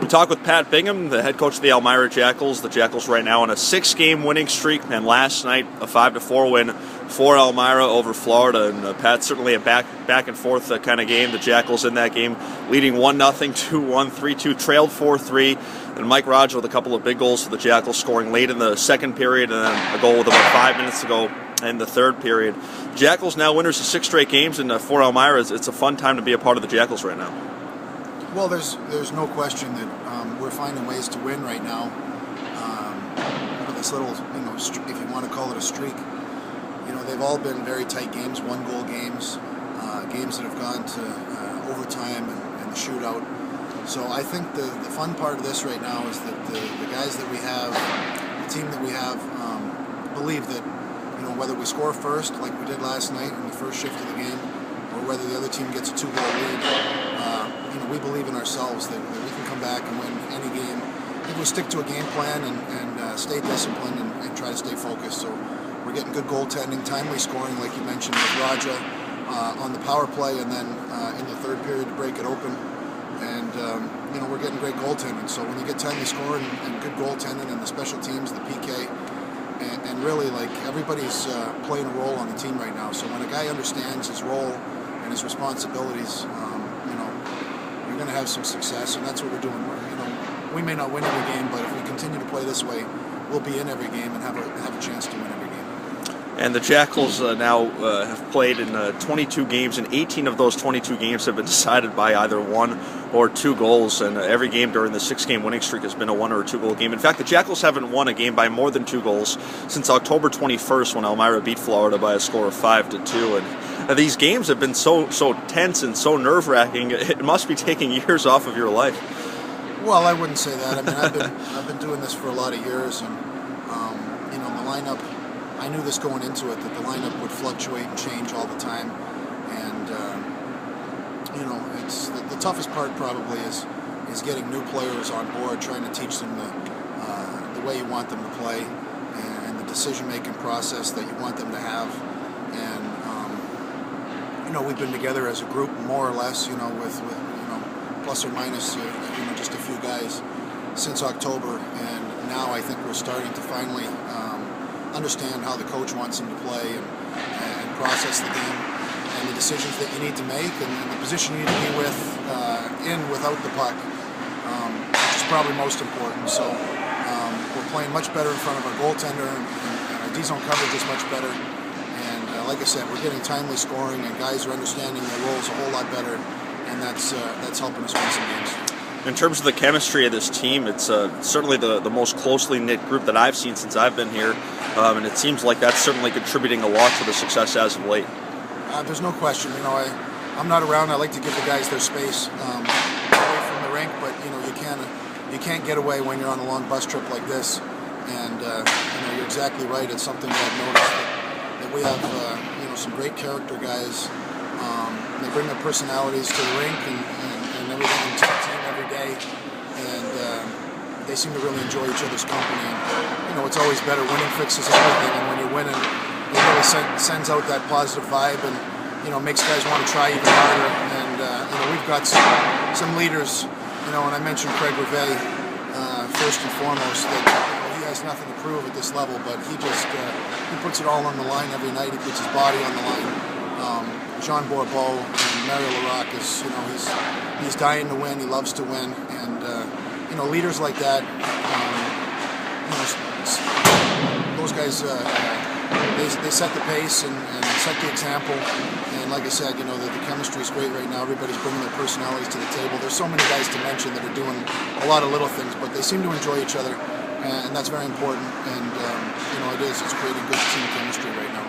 We talk with Pat Bingham, the head coach of the Elmira Jackals. The Jackals right now on a 6-game winning streak, and last night a 5-4 win for Elmira over Florida. And Pat, certainly a back and forth kind of game. The Jackals in that game leading 1-0, 2-1, 3-2, trailed 4-3. And Mike Raj with a couple of big goals for the Jackals, scoring late in the second period, and then a goal with about 5 minutes to go in the third period. Jackals now winners of 6 straight games, and for Elmira, it's a fun time to be a part of the Jackals right now. Well, there's no question that we're finding ways to win right now. This little, if you want to call it a streak, they've all been very tight games, 1-goal games, games that have gone to overtime and the shootout. So I think the fun part of this right now is that the guys that we have, the team that we have, believe that whether we score first, like we did last night in the first shift of the game, or whether the other team gets a 2-goal lead, we believe in ourselves that we can come back and win any game if we stick to a game plan and stay disciplined and try to stay focused. So we're getting good goaltending, timely scoring, like you mentioned with Raja on the power play, and then in the third period to break it open. And we're getting great goaltending. So when you get timely scoring and good goaltending and the special teams, the PK, and really like everybody's playing a role on the team right now. So when a guy understands his role and his responsibilities, you're going to have some success, and that's what we're doing. We may not win every game, but if we continue to play this way, we'll be in every game and have a chance to win every game. And the Jackals now have played in 22 games, and 18 of those 22 games have been decided by either 1 or 2 goals, and every game during the 6-game winning streak has been a 1 or 2-goal game. In fact, the Jackals haven't won a game by more than 2 goals since October 21st, when Elmira beat Florida by a score of 5-2. And these games have been so tense and so nerve-wracking. It must be taking years off of your life. Well, I wouldn't say that. I mean, I've been doing this for a lot of years, and the lineup, I knew this going into it, that the lineup would fluctuate and change all the time. And it's the toughest part probably is getting new players on board, trying to teach them the way you want them to play and the decision-making process that you want them to have. And we've been together as a group more or less, with plus or minus just a few guys since October, and now I think we're starting to finally understand how the coach wants them to play and process the game and the decisions that you need to make and the position you need to be without the puck, which is probably most important. So we're playing much better in front of our goaltender, and our D-zone coverage is much better. And like I said, we're getting timely scoring, and guys are understanding their roles a whole lot better, and that's helping us win some games. In terms of the chemistry of this team, it's certainly the most closely knit group that I've seen since I've been here, and it seems like that's certainly contributing a lot to the success as of late. There's no question. I'm not around. I like to give the guys their space away from the rink, but you can't get away when you're on a long bus trip like this. And you're exactly right. It's something that I've noticed that we have some great character guys. They bring their personalities to the rink and everything into the team every day, and they seem to really enjoy each other's company. And it's always better. Winning fixes everything, and when you're winning, it really sends out that positive vibe, and makes guys want to try even harder. And we've got some leaders. And I mentioned Craig Rivet first and foremost, that he has nothing to prove at this level, but he puts it all on the line every night. He puts his body on the line. Jean Bourbeau and Mario Larocque he's dying to win. He loves to win, and leaders like that, those guys, they set the pace and set the example. And like I said, the chemistry is great right now. Everybody's bringing their personalities to the table. There's so many guys to mention that are doing a lot of little things, but they seem to enjoy each other, and that's very important. And it's creating good team chemistry right now.